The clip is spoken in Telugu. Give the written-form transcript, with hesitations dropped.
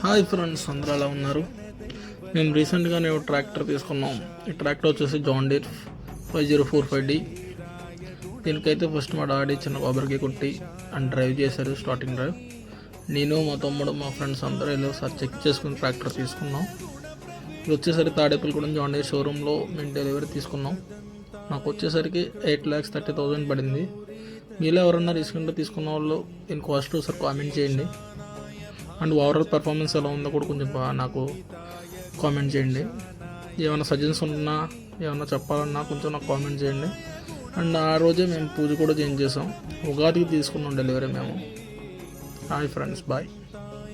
హాయ్ ఫ్రెండ్స్, అందరూ ఎలా ఉన్నారు? మేము రీసెంట్గానే ఒక ట్రాక్టర్ తీసుకున్నాం. ఈ ట్రాక్టర్ వచ్చేసి జాన్ డీర్ 5045D. దీనికైతే ఫస్ట్ మా డాడీ చిన్న కొబ్బరికి కొట్టి అండ్ డ్రైవ్ చేశారు, స్టార్టింగ్ డ్రైవ్. నేను మా తమ్ముడు మా ఫ్రెండ్స్ అందరూ వెళ్ళి ఒకసారి చెక్ చేసుకుని ట్రాక్టర్ తీసుకున్నాం. ఇది వచ్చేసరికి తాడేపల్లిగూడెం జాన్ డీర్ షోరూంలో మేము డెలివరీ తీసుకున్నాం. నాకు వచ్చేసరికి 8,30,000 పడింది. మీలో ఎవరన్నా రీసెంట్గా తీసుకున్న వాళ్ళు దీని కాస్ట్ ఒకసారి కామెంట్ చేయండి. అండ్ ఓవరాల్ పర్ఫార్మెన్స్ ఎలా ఉందో కూడా కొంచెం నాకు కామెంట్ చేయండి. ఏమైనా సజెషన్స్ ఉన్నా ఏమైనా చెప్పాలన్నా కొంచెం నాకు కామెంట్ చేయండి. అండ్ ఆ రోజే మేము పూజ కూడా చేంజ్ చేసాం. ఉగాదికి తీసుకున్నాం డెలివరీ మేము. Hi friends, bye.